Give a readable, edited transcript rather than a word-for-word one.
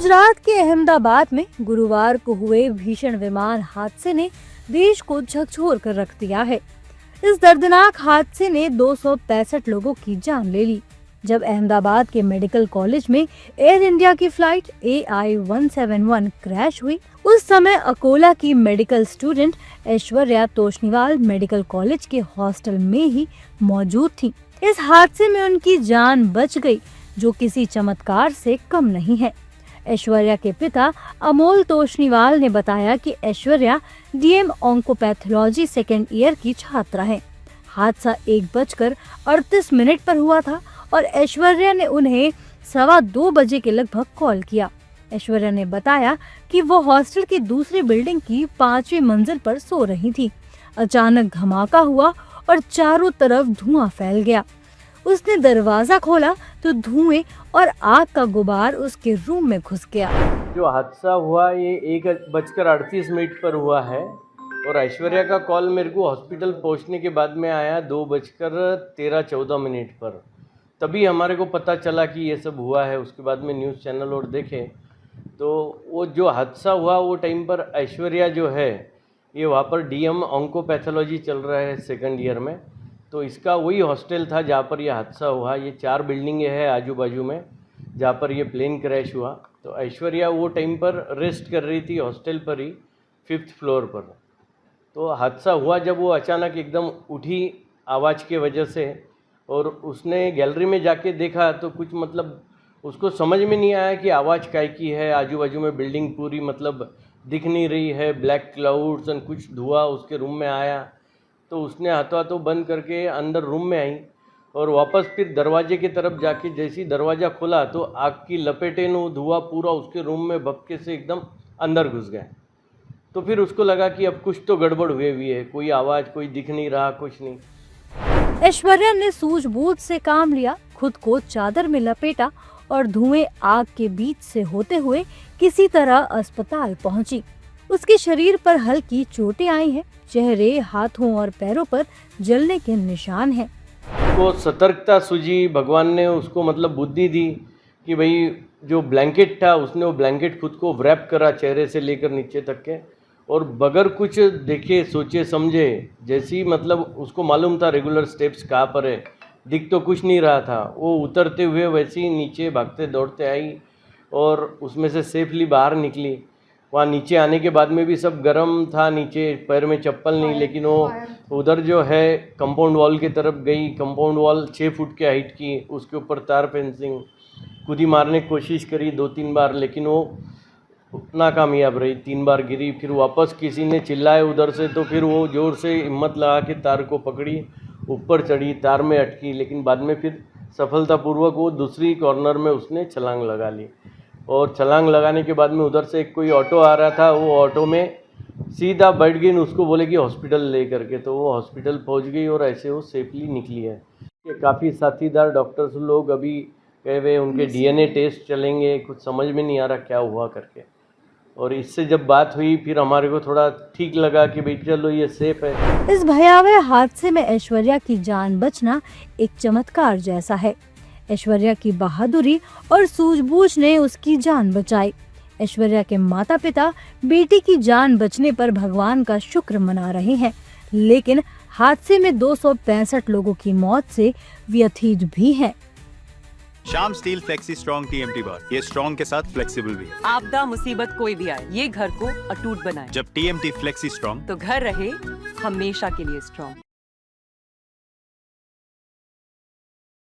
गुजरात के अहमदाबाद में गुरुवार को हुए भीषण विमान हादसे ने देश को झकझोर कर रख दिया है। इस दर्दनाक हादसे ने 265 लोगों की जान ले ली। जब अहमदाबाद के मेडिकल कॉलेज में एयर इंडिया की फ्लाइट AI-171 क्रैश हुई, उस समय अकोला की medical student Aishwarya Toshniwal medical college के हॉस्टल में ही मौजूद थी। इस हादसे में उनकी जान बच गई, जो किसी चमत्कार से कम नहीं है। ऐश्वर्या के पिता अमोल तोष्णीवाल ने बताया कि Aishwarya DM oncopathology second year की छात्रा है। हादसा 1:38 पर हुआ था और ऐश्वर्या ने उन्हें 2:15 बजे के लगभग कॉल किया। ऐश्वर्या ने बताया कि वो हॉस्टल की दूसरी बिल्डिंग की 5वीं मंजिल पर सो रही थी। अचानक धमाका हुआ और चारों तरफ धुआं फैल गया। उसने दरवाजा खोला तो धुएं और आग का गुबार उसके रूम में घुस गया। जो हादसा हुआ ये 1:38 पर हुआ है और ऐश्वर्या का कॉल मेरे को हॉस्पिटल पहुंचने के बाद में आया 2:13-14 पर। तभी हमारे को पता चला कि ये सब हुआ है। उसके बाद में न्यूज़ चैनल और देखे तो वो जो हादसा हुआ वो टाइम पर ऐश्वर्या जो है ये वहाँ पर DM ऑन्कोपैथोलॉजी चल रहा है सेकंड ईयर में, तो इसका वही हॉस्टल था जहाँ पर यह हादसा हुआ। ये 4 बिल्डिंगें हैं आजू बाजू में जहाँ पर ये प्लेन क्रैश हुआ। तो ऐश्वर्या वो टाइम पर रेस्ट कर रही थी हॉस्टल पर ही 5th फ्लोर पर। तो हादसा हुआ जब वो अचानक एकदम उठी आवाज़ के वजह से, और उसने गैलरी में जाके देखा तो कुछ मतलब उसको समझ में नहीं आया कि आवाज़ काय की है। आजू बाजू में बिल्डिंग पूरी मतलब दिख नहीं रही है, ब्लैक क्लाउड्स और कुछ धुआं उसके रूम में आया। तो उसने हाथों बंद करके अंदर रूम में आई और वापस फिर दरवाजे की तरफ जाके जैसे ही दरवाज़ा खोला तो आग की लपेटें वो धुआं पूरा उसके रूम में भपके से एकदम अंदर घुस गया। तो फिर उसको लगा कि अब कुछ तो गड़बड़ हुई है, कोई आवाज़ कोई दिख नहीं रहा, कुछ नहीं। ऐश्वर्या ने सूझबूझ से काम लिया, खुद को चादर में लपेटा और धुएं आग के बीच से होते हुए किसी तरह अस्पताल पहुंची। उसके शरीर पर हल्की चोटें आई हैं, चेहरे, हाथों और पैरों पर जलने के निशान हैं। उसको सतर्कता सूझी, भगवान ने उसको मतलब बुद्धि दी कि भाई जो ब्लैंकेट था उसने वो ब्लैंकेट खुद को व्रैप करा चेहरे से लेकर नीचे तक के, और बगैर कुछ देखे सोचे समझे जैसे ही मतलब उसको मालूम था रेगुलर स्टेप्स कहाँ पर है, दिख तो कुछ नहीं रहा था, वो उतरते हुए वैसे ही नीचे भागते दौड़ते आई और उसमें से सेफली बाहर निकली। वहाँ नीचे आने के बाद में भी सब गर्म था, नीचे पैर में चप्पल नहीं, लेकिन वो उधर जो है कंपाउंड वॉल की तरफ गई। कंपाउंड वॉल 6 फुट के हाइट की, उसके ऊपर तार फेंसिंग, कूदी मारने की कोशिश करी 2-3 बार, लेकिन वो नाकामयाब रही। 3 बार गिरी। फिर वापस किसी ने चिल्लाए उधर से, तो फिर वो ज़ोर से हिम्मत लगा के तार को पकड़ी, ऊपर चढ़ी, तार में अटकी, लेकिन बाद में फिर सफलतापूर्वक वो दूसरी कॉर्नर में उसने छलांग लगा ली। और छलांग लगाने के बाद में उधर से कोई ऑटो आ रहा था, वो ऑटो में सीधा बैठ गई, उसको बोले कि हॉस्पिटल ले करके, तो वो हॉस्पिटल पहुंच गई और ऐसे वो सेफली निकली है। काफ़ी साथीदार डॉक्टर्स लोग अभी कहे हुए उनके DNA टेस्ट चलेंगे, कुछ समझ में नहीं आ रहा क्या हुआ करके। और इससे जब बात हुई फिर हमारे को थोड़ा ठीक लगा कि भाई चलो ये सेफ है। इस भयावह हादसे में ऐश्वर्या की जान बचना एक चमत्कार जैसा है। ऐश्वर्या की बहादुरी और सूझबूझ ने उसकी जान बचाई। ऐश्वर्या के माता पिता बेटी की जान बचने पर भगवान का शुक्र मना रहे हैं, लेकिन हादसे में 265 लोगों की मौत से व्यथित भी हैं। Shyam steel flexi strong TMT बार, ये स्ट्रॉन्ग के साथ फ्लेक्सिबल भी है। आपदा मुसीबत कोई भी आए, ये घर को अटूट बनाए। जब TMT फ्लेक्सी स्ट्रॉन्ग तो घर रहे हमेशा के लिए स्ट्रॉन्ग।